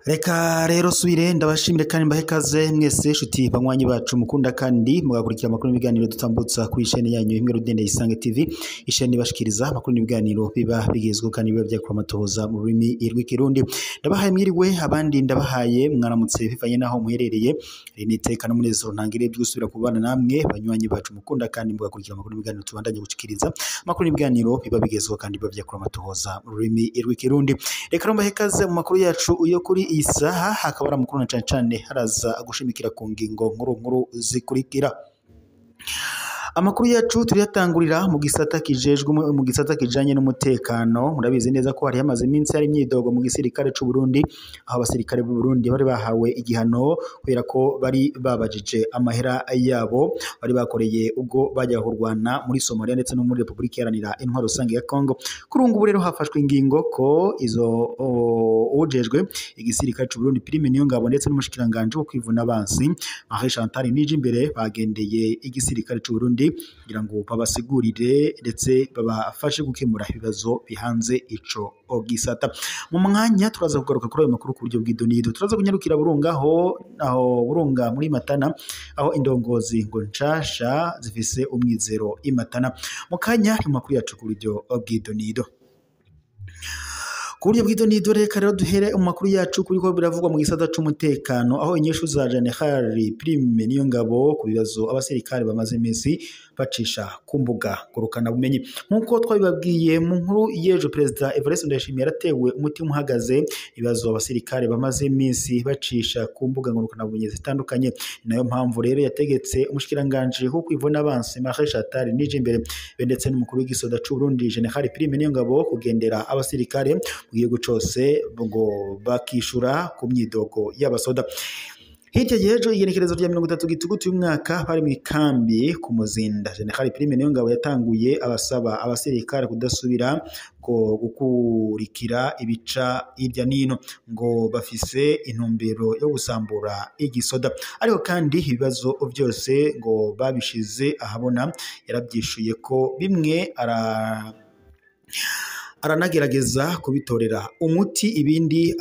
Reka rero subire ndabashimire kandi mbahe kaze mwese shuti banywanyi bacu mukunda kandi mugakurikira amakuru n'ibiganiro dutambutsa ku ishene yanyu imwe Rudende Isange TV, ishene bashikiriza amakuru n'ibiganiro biba bigezweho kandi biba byakora amatohoza mu rurimi rw'ikirundi. Ndabahaye mwiriwe, abandi ndabahaye mwaramutse bivanye naho muherereye. Riniteka n'umunezero ntangire byo gusubira kubana namwe banywanyi bacu mukunda kandi mugakurikira amakuru n'ibiganiro tubandanye gushikiriza amakuru n'ibiganiro biba bigezweho kandi biba byakora amatohoza mu rurimi rw'ikirundi. Reka mbahe kaze mu makuru yacu uyo kuri isaha hakaba ari amakuru na cane haraza gushimikira ku ngingo nkuru zikurikira. Amakuru yacu turiyatangurira mu gisata kijanye n'umutekano. Murabizi neza ko hari hamaze iminsi hari imyidogo mu gisirikare c'u Burundi, aho abasirikare b'u Burundi bari bahawe igihano kubera ko bari babajije amahera yabo bari bakoreye ubwo bajya kurwana muri Somalia ndetse no muri Republika Iharanira Intwaro Rusange ya Congo. Kuri ubu rero hafashwe ingingo ko izo ujejwe igisirikare c'u Burundi Prime Niyongabo ndetse n'umushikiranganje wo kwivuna abansi Marie Chantal Nijimbere bagendeye igisirikare c'u Burundi kugira ngo babasigurire ndetse babafashe gukemura ibibazo bihanze ico gisata. Mu mwanya turaza kugaruka kuri ayo makuru ku buryo bw'idonido. Turaza kunyarukira Burunga aho Burunga muri Matana, aho indongozi ngo nshasha zifise umwizero imatana. Mu kanya mu makuru yacu ku buryo bw'idonido. Kuriya bw'idonido reka rero duhere mu makuru yacu kuri ko biravugwa mu gisata c'umutekano, aho inyishu za General Prime Niyongabo ku bibazo abasirikare bamaze iminsi bacisha ku mbuga ngurukana bumenyi. Nkuko twabibabwiye mu nkuru yejo, Perezida Evariste Ndayishimiye yaratewe umutima uhagaze ibibazo abasirikare bamaze iminsi bacisha ku mbuga ngurukana bumenyi zitandukanye. Nayo mpamvu rero yategetse umushikiranganje wo kwivuna abansi Marie Chantal Nijimbere ndetse n'umukuru w'igisoda c'u Burundi General Prime Niyongabo kugendera abasirikare mu gihugu cose ngo bakishura ku myidogo y'abasoda. Hirya yejo igenekerezo rya 30 Gitugutu y'umwaka bari mu kambi ku Muzinda, General Prime Niyongabo yatanguye abasaba abasirikare kudasubira ko gukurikira ibica hirya nino ngo bafise intumbero yo gusambura igisoda. Ariko kandi ibibazo byose ngo babishize ahabona, yarabyishuye ko bimwe aranagerageza kubitorera umuti, ibindi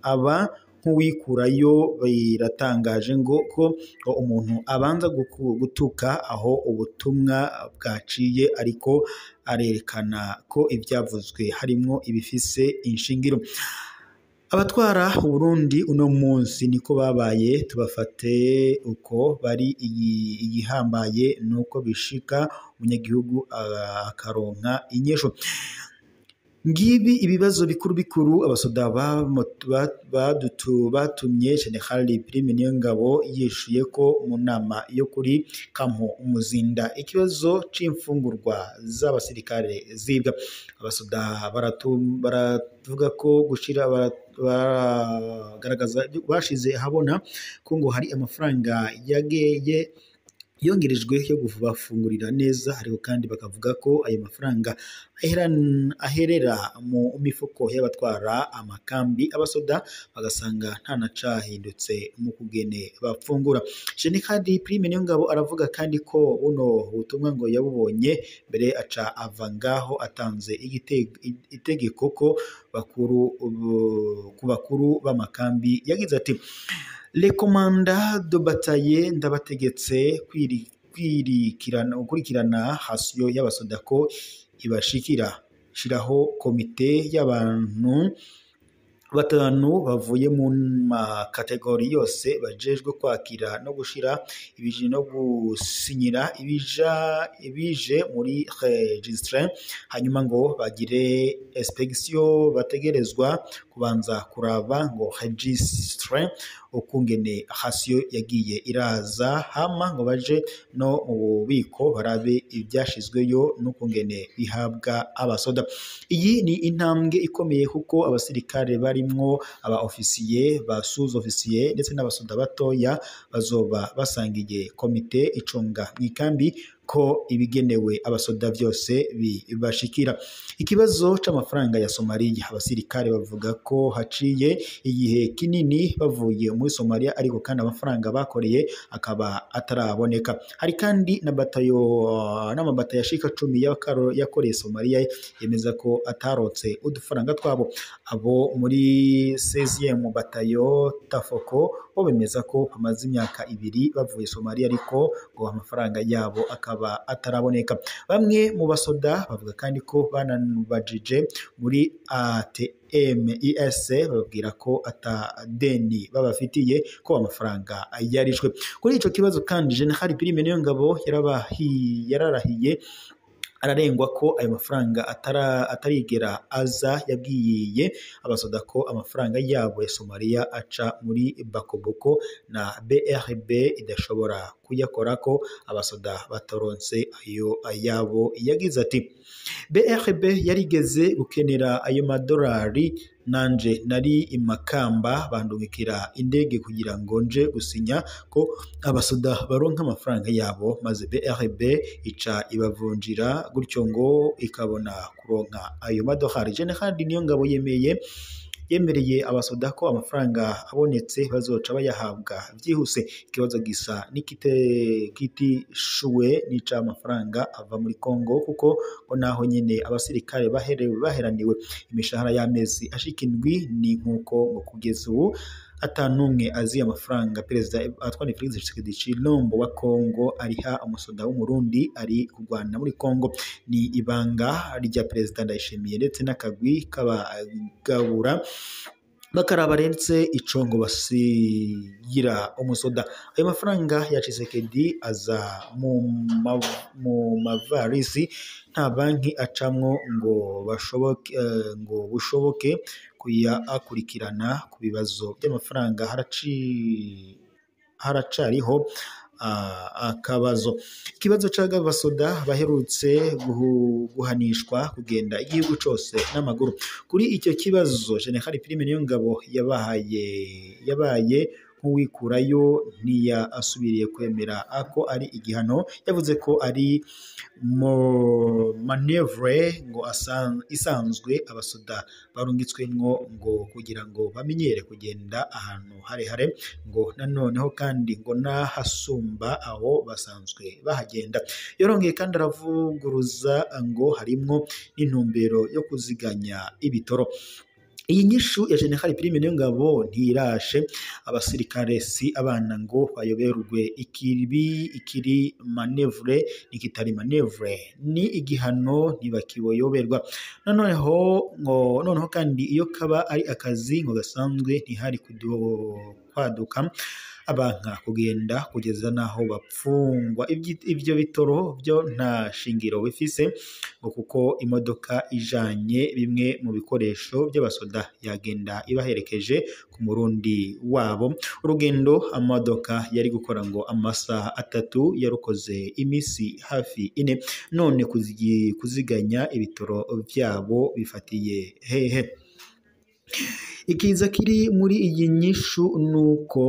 aba nk'uwikurayo biratangaje ngo ko umuntu abanza gutuka aho ubutumwa bwaciye, ariko arerekana ko ibyavuzwe harimo ibifise inshingiro. Abatwara Burundi uno munsi niko babaye, tubafate uko bari. Igihambaye nuko bishika umunyagihugu akaronka inyesho. Ngibi ibibazo bikuru abasoda batumye General Prime Niyongabo yishuye ko mu nama yo kuri Kampo Umuzinda ikibazo c'imfungurwa z'abasirikare zibwa. Abasoda baravuga ko gushira baragaragaza bashize habona ko ngo hari amafaranga yongerejwe yo kubafungurira neza, ariko kandi bakavuga ko ayo mafaranga aherera mu mifuko y'abatwara amakambi. Abasoda bagasanga nta na cahindutse mu kugene bafungura. General Prime Niyongabo aravuga kandi ko buno butumwa ngo yabubonye mbere aca ava ngaho atanze itegeko ko ku bakuru b'amakambi. Yagize ati: Le commandant de bataille ndabategetse gukurikirana hasiyo y'abasoda ko ibashikira. Shiraho komite y'abantu batanu bavuye mu makategori yose bajejwe kwakira no gushira ibije no gusinyira ibije muri registre, hanyuma ngo bagire inspection. Bategerezwa kubanza kuraba ngo registre ukungene hasiyo yagiye iraza, hama ngo baje no mu bubiko barabe ibyashizweyo n'ukungene bihabwa abasoda. Iyi ni intambwe ikomeye kuko abasirikare barimwo aba ofisiye, ba sous ofisiye ndetse n'abasoda batoya bazoba basangiye komite icunga mwikambi ko ibigenewe abasoda byose bibashikira. Ikibazo c'amafaranga ya Somalia, abasirikare bavuga ko haciye igihe kinini bavuye muri Somalia ariko kandi amafaranga bakoreye akaba ataraboneka. Hari kandi na n'amabata yashika 10 yakoreye Somalia yemeza ko atarotse udufaranga twabo. Abo muri 16e batayo Tafoko bo bemeza ko hamaze imyaka 2 bavuye Somalia ariko ngo amafaranga yabo akaba ataraboneka. Bamwe mu basoda bavuga kandi ko bananubajije muri ATMIS babwira ko atadeni babafitiye ko amafaranga yarishwe. Kuri ico kibazo kandi General Prime Niyongabo yararahiye ararengwa ko ayo mafaranga atarigera aza. Yabwiye abasoda ko amafaranga yabo ya Somalia aca muri Bakoboko na BRB idashobora kuyakora ko abasoda batoronse ayo ayabo. Yagize ati BRB yarigeze gukenera ayo madolari, nanje nari imakamba bandungikira indege kugira ngo nje gusinya ko abasoda baronka amafaranga yabo, maze BRB ica ibavunjira gutyo ngo ikabona kuronka ayo madolari. General Niyongabo yemereye abasoda ko amafaranga abonetse bazoca bayahabwa byihuse. Ikibazo gisa nikitishuwe nica amafaranga ava muri Kongo kuko naho nyene abasirikare baheraniwe imishahara y'amezi ashika 7 ni nkuko ngo kugeza ubu atanumwe azi amafaranga Perezida Antoine Felix Tshisekedi Tshilombo wa Kongo ariha umusoda w'umurundi ari kurwana muri Kongo. Ni ibanga rya Perezida Ndayishimiye ndetse n'akagwi kabagabura bakarabarenze icongo basigira umusoda. Ayo mafaranga ya Tshisekedi aza mu mavarisi nta banki acamwo ngo bushoboke kuyakurikirana. Ku bibazo by'amafaranga haracariho akabazo. Ikibazo c'abasoda baherutse guhanishwa kugenda igihugu cose n'amaguru. Kuri icyo kibazo General Prime Niyongabo yabaye nk'uwikurayo ntiyasubiriye kwemera ako ari igihano. Yavuze ko ari manevre ngo isanzwe abasoda barungitswemwo ngo kugira ngo bamenyere kugenda ahantu harehare, ngo nanoneho kandi ngo nahasumba aho basanzwe bahagenda. Yorongeye kandi aravuguruza ngo harimwo n'intumbero yo kuziganya ibitoro. Iyi nyishu ya General Prime Niyongabo ntirashe abasirikare si abana ngo bayoberwe ikiri manevre nikitari manevre ni igihano ntibakiyoberwa. Noneho kandi iyo kaba ari akazi ngo gasanzwe ntihari kwaduka abanka kugenda kugeza naho bapfungwa. Ibyo bitoro byo nta shingiro bifise ngo kuko imodoka ijanye bimwe mu bikoresho by'abasoda yagenda ibaherekeje ku murundi wabo. Urugendo amadoka yari gukora ngo amasaha 3 yarukoze imisi hafi 4. None kuziganya ibitoro byabo bifatiye hehe? Ikiza kiri muri iyi nyishu nuko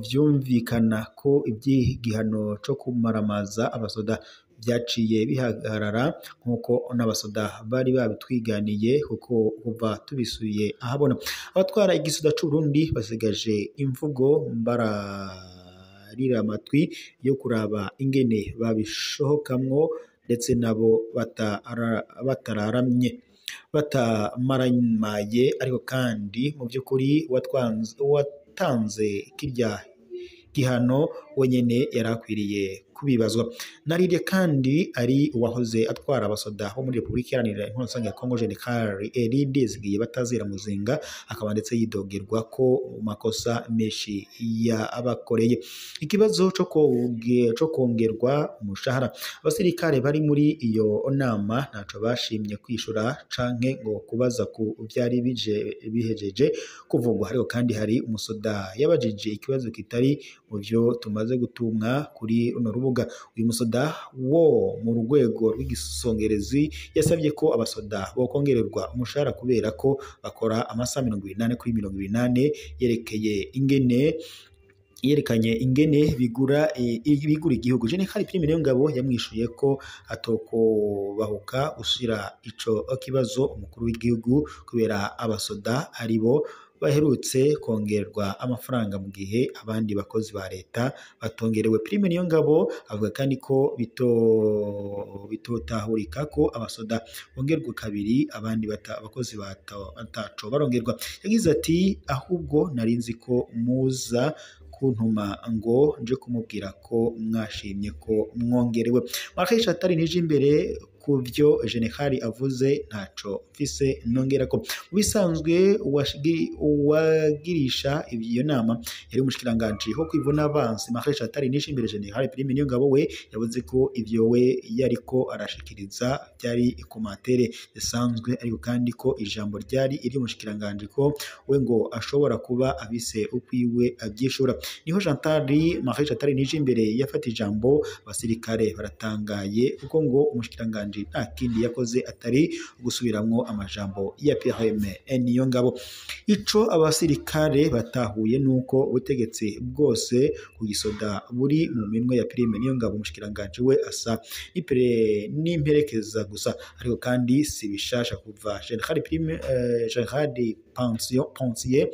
vyumvikana ko iby'igihano cyo kumaramaza abasoda byaciye bihagarara nkuko n'abasoda bari babitwiganiye kuko kuva tubisuye ahabona. Abatwara igisoda c'u Burundi basigaje imvugo mbararira amatwi yo kuraba ingene babishohokamwo ndetse nabo batararamye batamaramaye. Ariko kandi mu by'ukuri watanze kirya gihano wenyene yarakwiriye kubibazwa. Narire kandi ari uwahoze atwara abasoda bo muri Republika Iharanira Intwaro Rusange ya Kongo General Elidezigiye Batazira Muzinga, akaba ndetse yidogerwa ko makosa menshi yabakoreye. Ikibazo cyo kongerwa umushahara, abasirikare bari muri iyo nama ntaco bashimye kwishura canke ngo kubaza ku byari bihejeje kuvugwa. Ariko kandi hari umusoda yabajije ikibazo kitari mu byo tumaze gutumwa kuri runo rubuga. Uyu musoda wo mu rwego rw'igisongerezi yasabye ko abasoda bokongererwa umushahara kubera ko bakora amasaha 28 kuri 28, yerekeye ingene yerekanye ingene bigura igihugu. General Prime Niyongabo yamwishuye ko atokobahuka ushira ico kibazo umukuru w'igihugu kubera abasoda aribo baherutse kongerwa amafaranga mu gihe abandi bakozi ba leta batongerewe. Prime Niyongabo avuga kandi ko bitotahurika ko abasoda bongerwa kabiri abandi abakozi bataco barongerwa. Yagize ati ahubwo narinzi ko muza kuntuma ngo nje kumubwira ko mwashimye ko mwongerewe. Marcel Chatari nije imbere kuvyo General avuze ntaco mfise nongera ko bisanzwe uwagirisha iyo nama yari umushikiranganje ho kwivuna abansi. Marcel Chatari nije imbere General Prime Niyongabo we yavuze ko ivyo we yariko arashikiriza byari ikomatere bisanzwe, ariko kandi ko ijambo ryari iri umushikiranganje ko we ngo ashobora kuba abise ukwiwe abyishura. Niho Marcel Chatari nije imbere yafata ijambo, abasirikare baratangaye kuko ngo umushikiranganje nta kindi yakoze atari gusubiramwo amajambo ya Prime Niyongabo. Ico abasirikare batahuye nuko ubutegetsi bwose ku gisoda buri mu minwe ya Prime Niyongabo, umushikiranganje we asa n'imperekeza gusa, ariko kandi si bishasha kuva General Pensier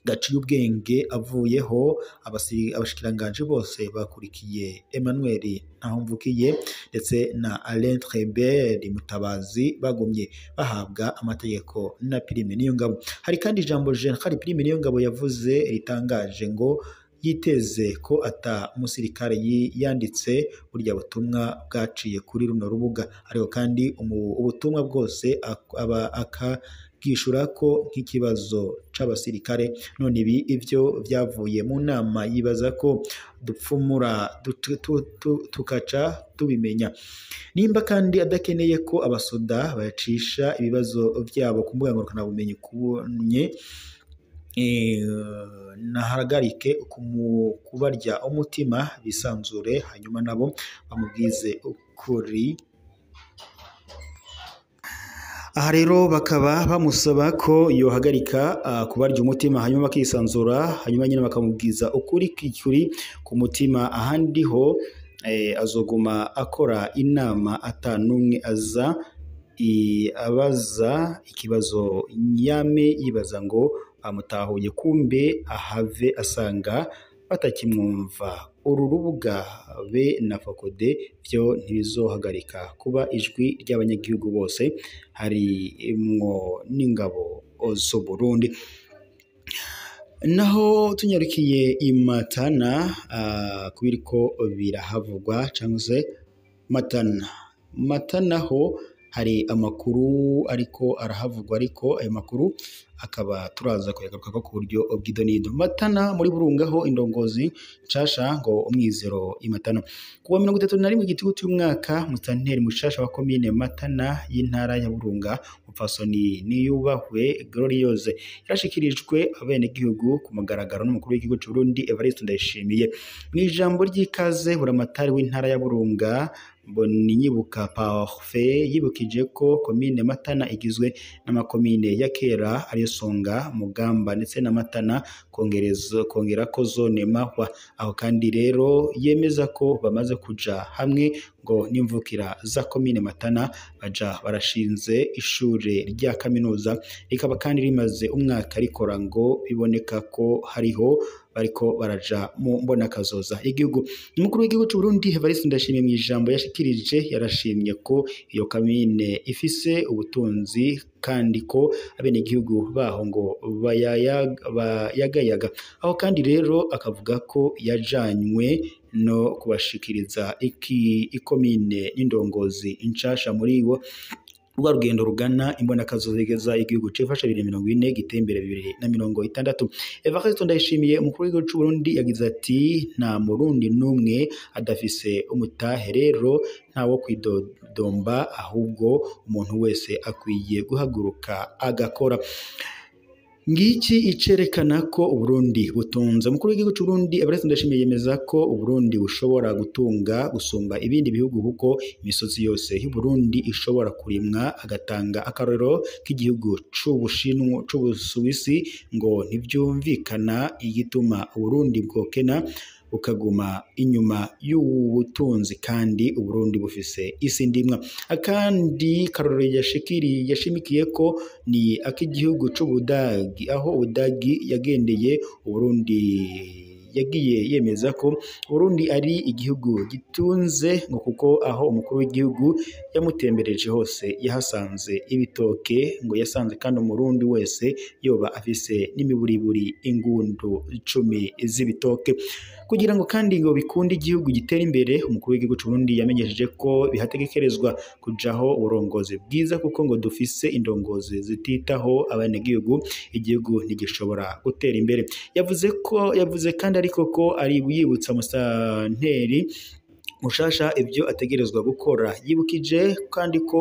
gaciye ubwenge avuyeho abashikiranganje bose bakurikiye Emmanuel Ntahomvukiye ndetse na Alain Trébert Mutabazi bagumye bahabwa amategeko na Prime Niyongabo. Hari kandi ijambo General Prime Niyongabo yavuze ritangaje ngo yiteze ko ata musirikare yanditse burya butumwa bwaciye kuri runo rubuga, ariko kandi ubutumwa bwose bwishura ko nk'ikibazo c'abasirikare. None ibi ivyo vyavuye mu nama yibaza ko dupfumura tukaca tubimenya. Nimba kandi adakeneye ko abasoda bayacisha ibibazo vyabo ku mbuga ngurukanabumenyi kubonye nahagarike kubarya umutima bisanzure, hanyuma nabo bamubwize ukuri. Aha rero bakaba bamusaba ko yohagarika kubarya umutima hanyuma bakisanzura, hanyuma nyine bakamubwiza ukuri ku mutima. Ahandi ho azoguma akora inama atanumwe aza abaza ikibazo nyame yibaza ngo amutahuye, kumbe ahave asanga batakimwumva. Uru rubuga be na Fokode byo ntibizohagarika kuba ijwi ry'abanyagihugu bose harimwo n'ingabo z'u Burundi. Naho tunyarukiye imatana kubiriko birahavugwa cyangwa se matana ho hari amakuru ariko arahavugwa, ariko ayo makuru akaba turaza kuyagaruka ko ku buryo bw'idonido. Matana muri Burungaho indongozi nshasha ngo umwizero imatana kuwa 31 gitugu cy'umwaka Mutanteri mushasha wa komine Matana y'intara ya Burunga Mupfasoni Niyubahwe Gloriose yarashikirijwe abene gihugu ku mugaragaro n'umukuru w'igihugu cy'u Burundi Evariste Ndayishimiye. Mu ijambo ry'ikaze buramatari w'intara ya Burunga Mbonyibuka Parfait yibukije ko komine Matana igizwe n'amakomine ya kera ariyo Songa, Mugamba ndetse na Matana kongera ko zone Mahwa. Aho kandi rero yemeza ko bamaze kuja hamwe ngo n'imvukira za komine Matana baja barashinze ishure rya kaminuza, rikaba kandi rimaze umwaka rikora ngo biboneka ko hariho bariko baraja mu mbona kazoza igihugu. Umukuru w'igihugu cy'u Burundi Evariste Ndayishimiye mu ijambo yashikirije yarashimye ko iyo komine ifise ubutunzi kandi ko abene igihugu baho ngo bayagayaga. Aho kandi rero akavuga ko yajanywe no kubashikiriza ikomine n'indongozi inshasha muri wo rwa rugendo rugana imbona kazoza igihugu cifasha 2040 gitembere 2060. Evariste Ndayishimiye umukuru w'igihugu cy'u Burundi yagize ati nta murundi numwe adafise umutahe, rero ntawo kwidodomba ahubwo umuntu wese akwiye guhaguruka agakora. ngiki icerekana ko Uburundi butunze. Umukuru w'igihugu cy'u Burundi Evariste Ndayishimiye yemeza ko Uburundi bushobora gutunga gusumba ibindi bihugu kuko imisozi yose y'u Burundi ishobora kurimwa, agatanga akarorero k'igihugu c'Ubusuwisi ngo ntivyumvikana igituma Uburundi bwokena bukaguma inyuma y'ubutunzi kandi Uburundi bufise isi ndimwa. Akandi karorero yashimikiye ko ni ak'igihugu c'Ubudagi, aho Ubudagi yagendeye Uburundi yagiye yemeza ko Burundi ari igihugu gitunze ngo kuko aho umukuru w'igihugu yamutembereje hose yahasanze ibitoke, ngo yasanze kandi umurundi wese yoba afise n'imiburiburi ingundu 10 z'ibitoke. Kugira ngo kandi ngo bikunde igihugu gitera imbere, umukuru w'igihugu cy'u Burundi yamenyesheje ko bihategekerezwa kujaho uburongozi bwiza kuko ngo dufise indongozi zititaho abanyagihugu, igihugu ntigishobora gutera imbere. Yavuze kandi ariko ko ari yibutsa Musanteri mushasha ibyo ategerezwa gukora, yibukije kandi ko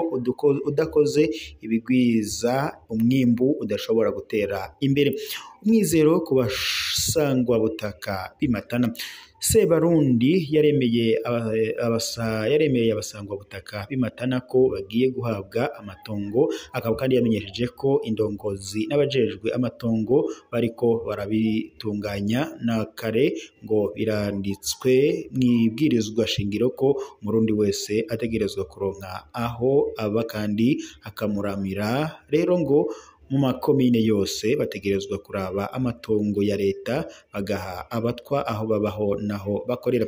udakoze ibigwiza umwimbu udashobora gutera imbere. Umwizero ku basangwa butaka b'imatana. Sebarundi yaremeye abasangwa butaka b'imatana ko bagiye guhabwa amatongo, akaba kandi yamenyesheje ko indongozi n'abajejwe amatongo bariko barabitunganya na kare ngo biranditswe mw'ibwirizwa shingiro ko umurundi wese ategerezwa kuronka aho aba kandi akamuramira. Rero ngo mu makomine yose bategerezwa kuraba amatongo ya leta bagaha abatwa aho babaho naho bakorera.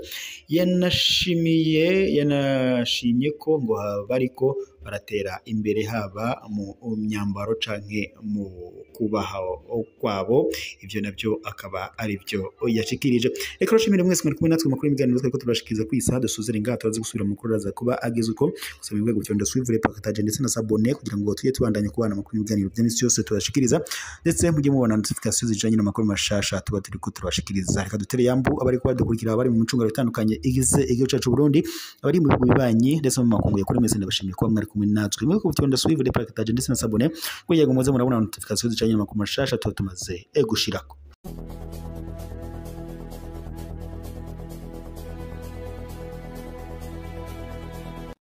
Yanashimye ko ngo bariko baratera imbere haba mu myambaro canke mu kubaho kwabo, ivyo navyo akaba ari byo yashikirije. Reka roshimire mwese muri kumwe natwe makuru imiganiro twari ko turashikiriza ku isaha dusuzera ingato azi gusubira mukuru raza kuba ageze uko gusaba ibigwe gutyo ndaswivure partage ndetse na sabone kugira ngo tujye tubandanye kubana makuru imiganiro by'imisi yose turashikiriza, ndetse mujye mubona notification zijanye n'amakuru mashasha tuba turi ko turashikiriza. Reka dutere yambu abari kwa dukurikira abari mu ncungaro itandukanye igize igihugu cyacu Burundi, abari mu bihugu bibanyi ndetse mu makungu yakuri mwese ndabashimiye kuba mwari kumwe natwe muri ko gutyo ndaswivure partage ndetse na sabone kugira ngo muze murabona notification zijanye n'amakuru mashasha tuba tumaze gushirako.